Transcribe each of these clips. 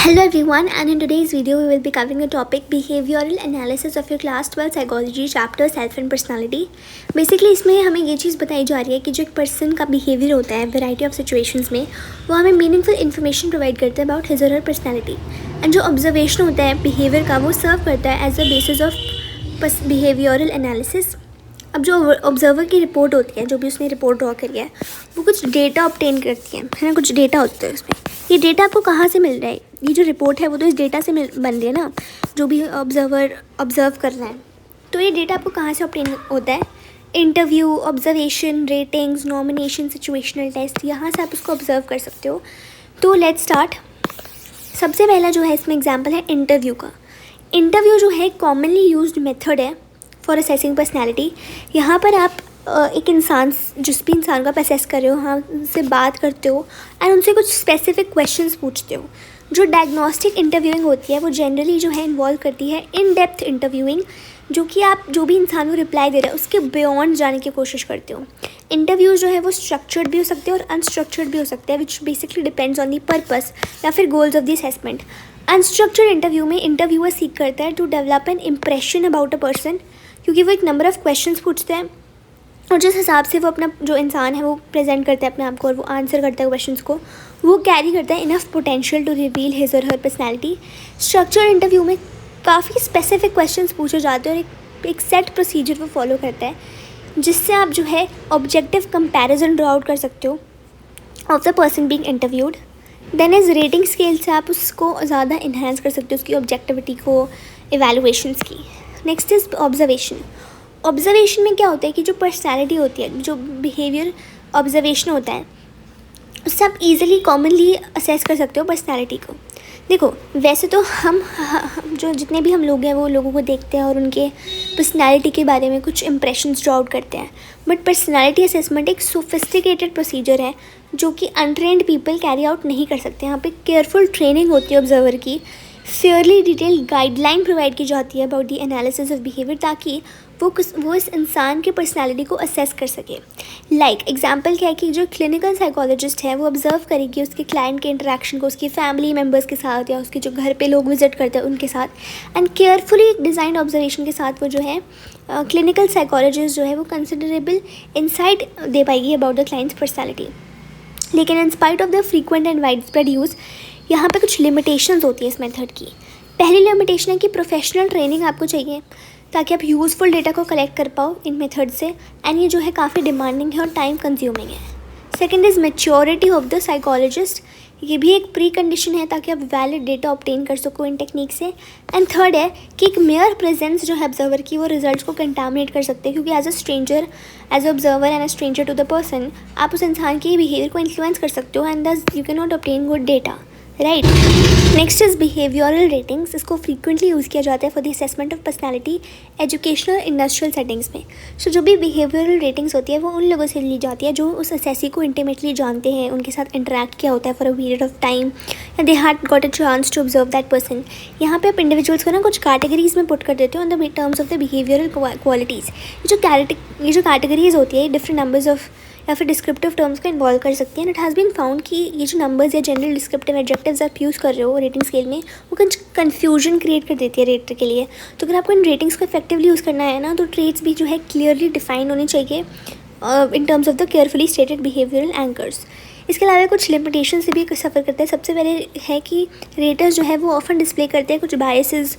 Hello everyone, and in today's video we will be covering the topic behavioral analysis of your class 12 psychology chapter self and personality. Basically इसमें हमें ये चीज़ बताई जा रही है कि जो एक पर्सन का बिहेवियर होता है वैरायटी ऑफ सिचुएशंस में, वो हमें मीनिंगफुल इन्फॉर्मेशन प्रोवाइड करता है अबाउट हिज और हर पर्सनैलिटी. एंड जो ऑब्जर्वेशन होता है बिहेवियर का, वो सर्व करता है as a basis of behavioural analysis. अब जो ऑब्जर्वर की रिपोर्ट होती है, जो भी उसने रिपोर्ट ड्रॉ करी है, वो कुछ डेटा ऑब्टेन करती है ना. कुछ डेटा होता है उसमें. ये डेटा आपको कहाँ से मिल रहा है? ये जो रिपोर्ट है वो तो इस डेटा से बन रही है ना, जो भी ऑब्जर्वर ऑब्जर्व कर रहा है. तो ये डेटा आपको कहाँ से ऑब्टेन होता है? Interview, observation, ratings, nomination, situational test, यहाँ से आप उसको ऑब्जर्व कर सकते हो. तो लेट्स स्टार्ट. सबसे पहला जो है इसमें एग्जाम्पल है इंटरव्यू का. इंटरव्यू जो है कॉमनली यूज्ड मेथड है फॉर असेसिंग पर्सनैलिटी. यहाँ पर आप एक इंसान, जिस भी इंसान को आप असेस कर रहे हो, हाँ उनसे बात करते हो एंड उनसे कुछ स्पेसिफिक क्वेश्चंस पूछते हो. जो डायग्नोस्टिक इंटरव्यूइंग होती है वो जनरली जो है इन्वॉल्व करती है इन डेप्थ इंटरव्यूइंग, जो कि आप जो भी इंसान को रिप्लाई दे रहा है उसके बियॉन्ड जाने की कोशिश करते हो. इंटरव्यूज जो है वो स्ट्रक्चर्ड भी हो सकते हैं और अनस्ट्रक्चर्ड भी हो सकते हैं, which basically depends on the purpose या फिर goals of the assessment. Unstructured interview में इंटरव्यूअर सीख करता है to develop an impression about a person, क्योंकि वो एक नंबर ऑफ क्वेश्चंस पूछते हैं और जिस हिसाब से वो अपना जो इंसान है वो प्रेजेंट करता है अपने आप को और वो आंसर करता है क्वेश्चंस को, वो कैरी करता है enough potential to reveal his और हर पर्सनैलिटी. स्ट्रक्चर इंटरव्यू में काफ़ी स्पेसिफिक क्वेश्चंस पूछे जाते हैं और एक सेट प्रोसीजर वो फॉलो करता है, जिससे आप जो है ऑब्जेक्टिव कंपैरिजन ड्रॉ आउट कर सकते हो of the person being interviewed. Then is rating scale से आप उसको ज़्यादा इन्हेंस कर सकते हो, उसकी ऑब्जेक्टिविटी को, इवैल्यूएशंस की. Next is observation. ऑब्जर्वेशन में क्या होता है कि जो पर्सनैलिटी होती है, जो बिहेवियर ऑब्जर्वेशन होता है, उससे आप ईजिली कॉमनली असेस कर सकते हो पर्सनैलिटी को. देखो, वैसे तो हम जो जितने भी हम लोग हैं वो लोगों को देखते हैं और उनके पर्सनैलिटी के बारे में कुछ इंप्रेशंस ड्रॉ आउट करते हैं, बट पर्सनैलिटी असेसमेंट एक सोफिस्टिकेटेड प्रोसीजर है जो कि अनट्रेंड पीपल कैरी आउट नहीं कर सकते. यहाँ पे केयरफुल ट्रेनिंग होती है ऑब्जर्वर की, फेयरली डिटेल्ड गाइडलाइन प्रोवाइड की जाती है about the analysis of behaviour, ताकि वो इस इंसान के पर्सनालिटी को असेस कर सके. लाइक एग्जांपल क्या है कि जो क्लिनिकल साइकोलॉजिस्ट है वो ऑब्जर्व करेगी उसके क्लाइंट के इंटरेक्शन को उसके फैमिली मेम्बर्स के साथ या उसके जो घर पे लोग विजिट करते हैं उनके साथ, एंड केयरफुली डिज़ाइंड ऑब्जर्वेशन के साथ वो जो है क्लिनिकल साइकोलॉजिस्ट जो है वो कंसिडरेबल इंसाइट दे पाएगी अबाउट द क्लाइंट्स पर्सनैलिटी. लेकिन in spite of the frequent and widespread use, यहाँ पे कुछ लिमिटेशंस होती है इस मेथड की. पहली लिमिटेशन है कि प्रोफेशनल ट्रेनिंग आपको चाहिए ताकि आप यूज़फुल डेटा को कलेक्ट कर पाओ इन मेथड से, एंड ये जो है काफ़ी डिमांडिंग है और टाइम कंज्यूमिंग है. Second is maturity of the psychologist. ये भी एक प्री कंडीशन है ताकि आप वैलिड डेटा ऑब्टेन कर सको इन टेक्निक से. एंड थर्ड है कि एक मेयर प्रेजेंस जो है ऑब्जर्वर की, वो रिजल्ट्स को कंटामिनेट कर सकते हैं, क्योंकि as a stranger, as observer and a stranger to the person, आप उस इंसान के बिहेवियर को इन्फ्लुएंस कर सकते हो एंड दस you can not obtain good data, right. Next is behavioural ratings. इसको फ्रीक्वेंटली यूज़ किया जाता है for the assessment of personality educational industrial settings में. सो जो भी बिहेवियरल रेटिंग्स होती है वो उन लोगों से ली जाती है जो उस असेसी को इंटीमेटली जानते हैं, उनके साथ इंटरेक्ट किया होता है for a period of time, and they had got a chance to observe that person. यहाँ पे आप इंडिविजुअल्स को ना कुछ कैटेगरीज में पुट कर देते हो on the terms of the behavioural qualities. ये जो कैटेगरीज होती है डिफरेंट नंबर्स ऑफ या फिर डिस्क्रिप्टिव टर्म्स को इन्वॉल्व कर सकती हैं. इट हैज़ बीन फाउंड कि ये जो नंबर्स या जनरल डिस्क्रिप्टिव एडजेक्टिव्स आप यूज़ कर रहे हो रेटिंग स्केल में, वो कुछ कन्फ्यूजन क्रिएट कर देती है रेटर के लिए. तो अगर आपको इन रेटिंग्स को इफेक्टिवली यूज़ करना है ना, तो ट्रेट्स भी जो है क्लियरली डिफाइन होने चाहिए in terms of the carefully stated behavioural anchors. इसके अलावा कुछ लिमिटेशन से भी सफ़र करते हैं. सबसे पहले है कि रेटर्स जो है वो ऑफन डिस्प्ले करते हैं कुछ biases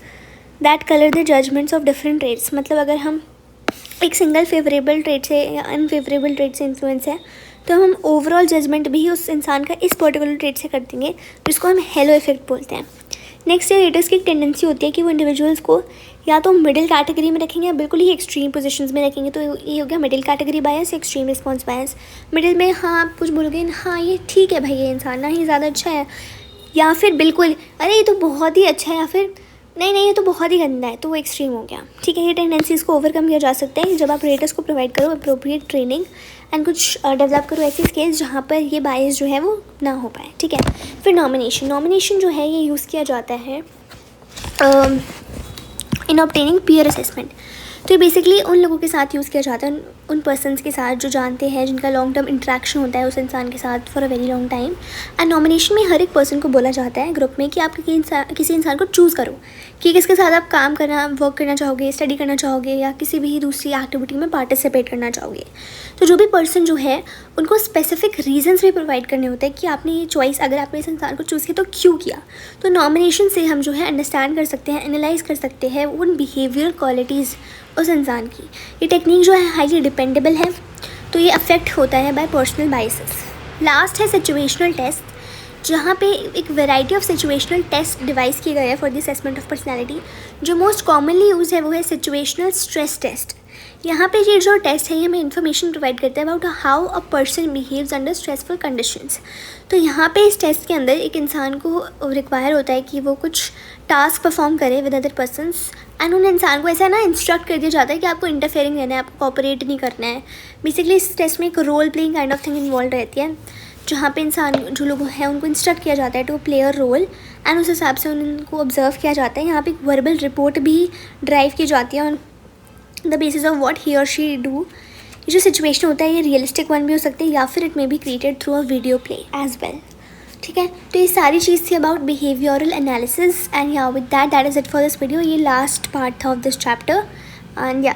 that colour the judgements of different traits. मतलब अगर हम एक सिंगल फेवरेबल ट्रेट से या अनफेवरेबल ट्रेट से इन्फ्लुएंस है, तो हम ओवरऑल जजमेंट भी उस इंसान का इस पर्टिकुलर ट्रेट से कर देंगे, जिसको हम हेलो इफेक्ट बोलते हैं. नेक्स्ट ये रेटर्स की एक टेंडेंसी होती है कि वो इंडिविजुअल्स को या तो मिडिल कैटेगरी में रखेंगे या बिल्कुल ही एक्सट्रीम पोजीशंस में रखेंगे. तो ये हो गया मिडिल कैटेगरी बायस, एक्सट्रीम रिस्पॉन्स बायस. मिडिल में हाँ आप कुछ बोलोगे, हाँ ये ठीक है भाई, ये इंसान ना ही ज़्यादा अच्छा है, या फिर बिल्कुल अरे ये तो बहुत ही अच्छा है, या फिर नहीं ये तो बहुत ही गंदा है, तो वो एक्सट्रीम हो गया. ठीक है, ये टेंडेंसीज़ को ओवरकम किया जा सकता है जब आप रेटर्स को प्रोवाइड करो अप्रोप्रिएट ट्रेनिंग एंड कुछ डेवलप करो ऐसी स्केल्स जहाँ पर ये बायस जो है वो ना हो पाए. ठीक है. फिर नॉमिनेशन जो है ये यूज़ किया जाता है इन ऑब्टेनिंग पीयर असेसमेंट. तो ये बेसिकली उन लोगों के साथ यूज़ किया जाता है उन पर्सनस के साथ जो जानते हैं, जिनका लॉन्ग टर्म इंटरेक्शन होता है उस इंसान के साथ for a very long time. And nomination में हर एक पर्सन को बोला जाता है ग्रुप में कि आप किसी इंसान को चूज़ करो कि किसके साथ आप काम करना, वर्क करना चाहोगे, स्टडी करना चाहोगे या किसी भी दूसरी एक्टिविटी में पार्टिसिपेट करना चाहोगे। तो जो भी पर्सन जो है उनको स्पेसिफिक रीजंस भी प्रोवाइड करने होते हैं कि आपने ये चॉइस, अगर आपने इस इंसान को चूज़ किया तो क्यों किया। तो नॉमिनेशन से हम जो है अंडरस्टैंड कर सकते हैं, एनालाइज कर सकते हैं उन बिहेवियर क्वालिटीज़ उस इंसान की। ये टेक्निक जो है हाईली डिपेंडेबल है, तो ये अफेक्ट होता है बाय पर्सनल बाइसेस। लास्ट है सिचुएशनल टेस्ट, जहाँ पे एक variety of situational test devise किए गए हैं for the assessment of personality. जो मोस्ट कॉमनली यूज़ है वो है सिचुएशनल स्ट्रेस टेस्ट। यहाँ पे ये जो टेस्ट है ये हमें इन्फॉर्मेशन प्रोवाइड करता है about how a person behaves under stressful conditions. तो यहाँ पे इस टेस्ट के अंदर एक इंसान को रिक्वायर होता है कि वो कुछ टास्क परफॉर्म करे विद अदर पर्सनस, एंड उन इंसान को ऐसा ना इंस्ट्रक्ट कर दिया जाता है कि आपको इंटरफेयरिंग रहना है, आपको कोऑपरेट नहीं करना है। बेसिकली इस टेस्ट में एक role playing kind of thing involve रहती है, जहाँ पे इंसान जो लोग हैं उनको इंस्ट्रक्ट किया जाता है to play a role, and उस हिसाब से उनको ऑब्जर्व किया जाता है। यहाँ पे एक वर्बल रिपोर्ट भी ड्राइव की जाती है on the basis of what he और शी डू। ये जो सिचुएशन होता है ये रियलिस्टिक वन भी हो सकती है या फिर it may be created through a video play as well. ठीक है, तो ये सारी चीज़ थी अबाउट बिहेवियरल एनालिसिस, एंड या with that is it for this video. ये लास्ट पार्ट था ऑफ दिस चैप्टर, एंड या